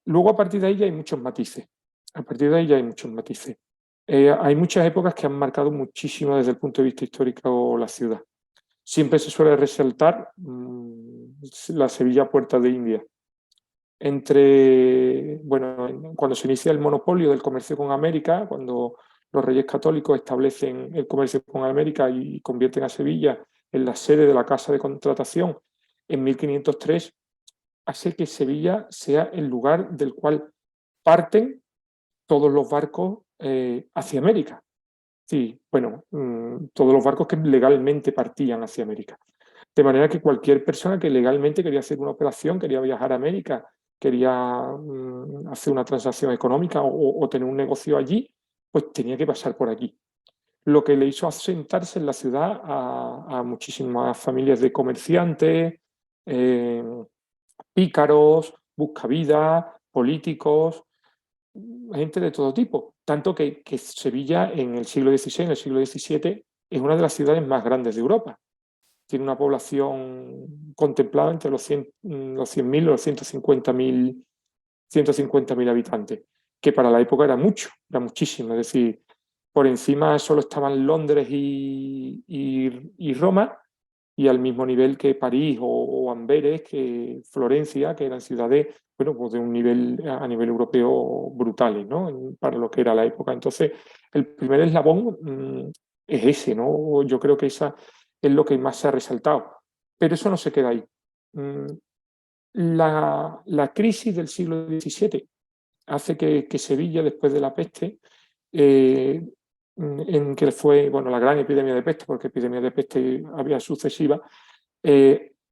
Luego a partir de ahí ya hay muchos matices. A partir de ahí ya hay muchos matices. Hay muchas épocas que han marcado muchísimo desde el punto de vista histórico la ciudad. Siempre se suele resaltar la Sevilla Puerta de India. Bueno, cuando se inicia el monopolio del comercio con América, cuando los reyes católicos establecen el comercio con América y convierten a Sevilla en la sede de la casa de contratación en 1503, hace que Sevilla sea el lugar del cual parten todos los barcos hacia América. Sí, bueno, todos los barcos que legalmente partían hacia América. De manera que cualquier persona que legalmente quería hacer una operación, quería viajar a América, quería hacer una transacción económica o tener un negocio allí, pues tenía que pasar por aquí. Lo que le hizo asentarse en la ciudad a muchísimas familias de comerciantes, eh, pícaros, buscavidas, políticos, gente de todo tipo. Tanto que Sevilla en el siglo XVI, en el siglo XVII, es una de las ciudades más grandes de Europa. Tiene una población contemplada entre los 100.000 o los 150.000 habitantes, que para la época era mucho, era muchísimo. Es decir, por encima solo estaban Londres y Roma, y al mismo nivel que París o Amberes, que Florencia, que eran ciudades, bueno, pues de un nivel a nivel europeo brutales, ¿no? Para lo que era la época. Entonces, el primer eslabón es ese, ¿no? Yo creo que esa es lo que más se ha resaltado. Pero eso no se queda ahí. Mm, la crisis del siglo XVII hace que Sevilla, después de la peste, eh, en que fue bueno, la gran epidemia de peste, porque epidemia de peste había sucesiva,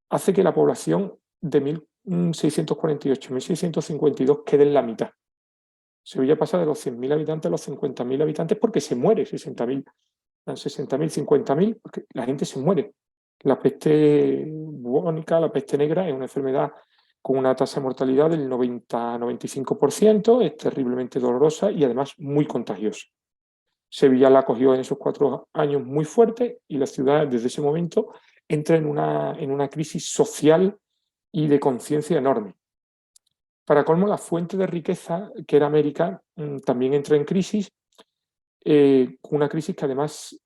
hace que la población de 1648 a 1652 quede en la mitad. Sevilla pasa de los 100.000 habitantes a los 50.000 habitantes porque se muere 60.000, 60.000, 50.000, porque la gente se muere. La peste bubónica, la peste negra, es una enfermedad con una tasa de mortalidad del 90-95%, es terriblemente dolorosa y además muy contagiosa. Sevilla la acogió en esos 4 años muy fuerte y la ciudad desde ese momento entra en una crisis social y de conciencia enorme. Para colmo, la fuente de riqueza, que era América, también entra en crisis, una crisis que además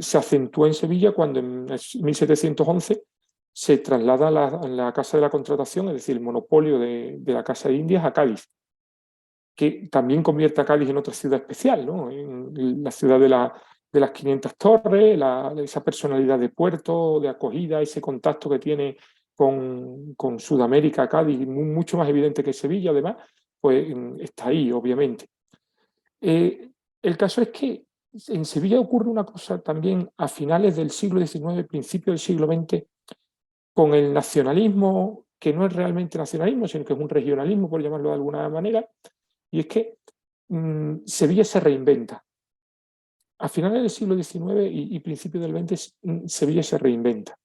se acentúa en Sevilla cuando en 1711 se traslada la Casa de la Contratación, es decir, el monopolio de la Casa de Indias a Cádiz, que también convierte a Cádiz en otra ciudad especial, ¿no? En la ciudad de las 500 torres, esa personalidad de puerto, de acogida, ese contacto que tiene con Sudamérica, Cádiz, mucho más evidente que Sevilla, además, pues está ahí, obviamente. El caso es que en Sevilla ocurre una cosa también a finales del siglo XIX, principio del siglo XX, con el nacionalismo, que no es realmente nacionalismo, sino que es un regionalismo, por llamarlo de alguna manera, y es que Sevilla se reinventa. A finales del siglo XIX y principios del XX, Sevilla se reinventa.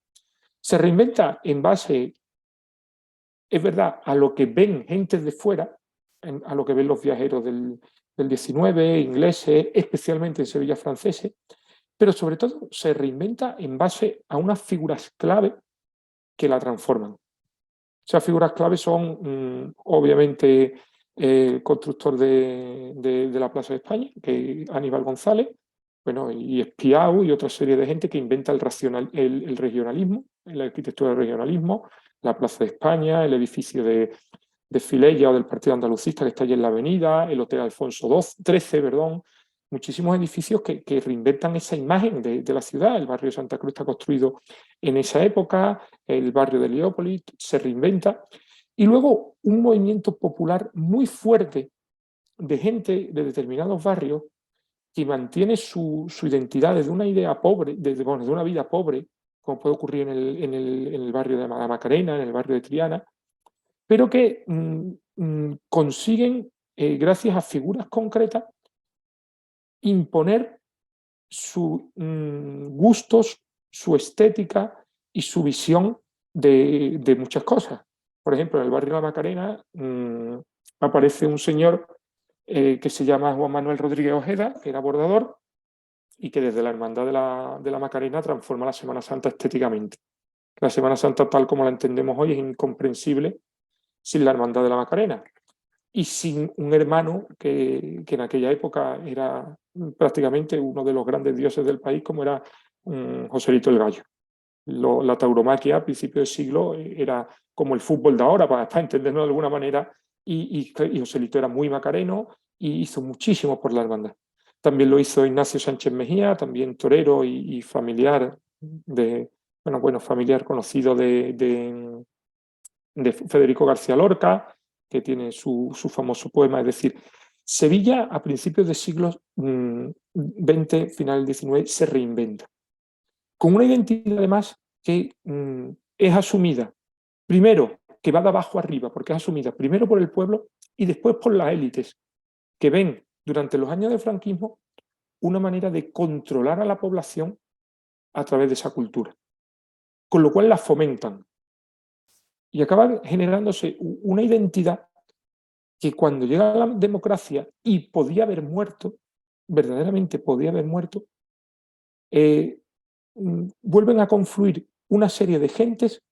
Se reinventa en base, es verdad, a lo que ven gente de fuera, a lo que ven los viajeros del XIX, ingleses, especialmente en Sevilla franceses, pero sobre todo se reinventa en base a unas figuras clave que la transforman. Esas figuras clave son, obviamente, el constructor de la Plaza de España, que es Aníbal González, bueno, y Espiau y otra serie de gente que inventa el regionalismo, la arquitectura del regionalismo, la Plaza de España, el edificio de Filella o del Partido Andalucista que está allí en la avenida, el Hotel Alfonso XIII, perdón, muchísimos edificios que reinventan esa imagen de la ciudad. El barrio de Santa Cruz está construido en esa época, el barrio de Heliópolis se reinventa. Y luego un movimiento popular muy fuerte de gente de determinados barrios que mantiene su identidad desde una idea pobre, desde una vida pobre, como puede ocurrir en el barrio de la Macarena, en el barrio de Triana, pero que consiguen, gracias a figuras concretas, imponer sus gustos, su estética y su visión de muchas cosas. Por ejemplo, en el barrio de la Macarena aparece un señor que se llama Juan Manuel Rodríguez Ojeda, que era bordador y que desde la Hermandad de la Macarena transforma la Semana Santa estéticamente. La Semana Santa tal como la entendemos hoy es incomprensible sin la Hermandad de la Macarena. y sin un hermano que en aquella época era prácticamente uno de los grandes dioses del país, como era Joselito el Gallo. La tauromaquia a principios del siglo era como el fútbol de ahora, para entenderlo de alguna manera, y Joselito era muy macareno y hizo muchísimo por la hermandad. También lo hizo Ignacio Sánchez Mejía, también torero y familiar familiar conocido de Federico García Lorca, que tiene su famoso poema. Es decir, Sevilla a principios del siglo XX, final del XIX, se reinventa, con una identidad además que es asumida, primero, que va de abajo arriba, porque es asumida primero por el pueblo y después por las élites, que ven durante los años del franquismo una manera de controlar a la población a través de esa cultura, con lo cual la fomentan. Y acaba generándose una identidad que cuando llega la democracia y podía haber muerto, verdaderamente podía haber muerto, vuelven a confluir una serie de gentes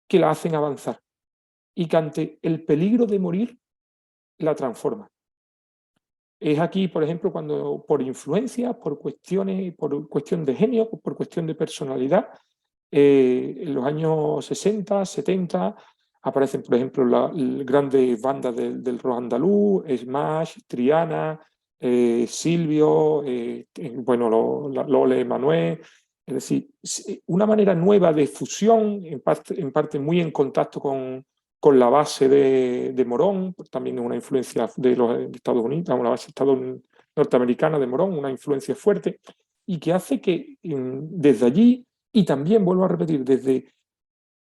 que la hacen avanzar y que ante el peligro de morir la transforman. Es aquí, por ejemplo, cuando por influencia, por cuestión de genio, por cuestión de personalidad, en los años 60, 70, aparecen, por ejemplo, las grandes bandas del rock andaluz, Smash, Triana, Silvio, Lole Manuel. Es decir, una manera nueva de fusión, en parte muy en contacto con la base de Morón, también una influencia de los Estados Unidos, una base norteamericana de Morón, una influencia fuerte, y que hace que desde allí, y también, vuelvo a repetir, desde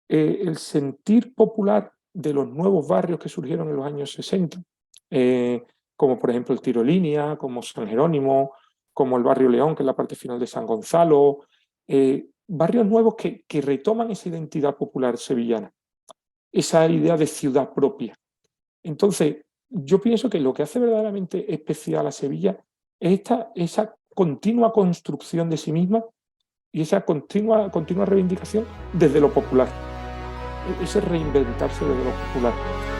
el sentir popular de los nuevos barrios que surgieron en los años 60, como por ejemplo el Tirolínea, como San Jerónimo, como el barrio León, que es la parte final de San Gonzalo, barrios nuevos que retoman esa identidad popular sevillana, esa idea de ciudad propia. Entonces, yo pienso que lo que hace verdaderamente especial a Sevilla es esa continua construcción de sí misma y esa continua reivindicación desde lo popular, ese reinventarse desde lo popular.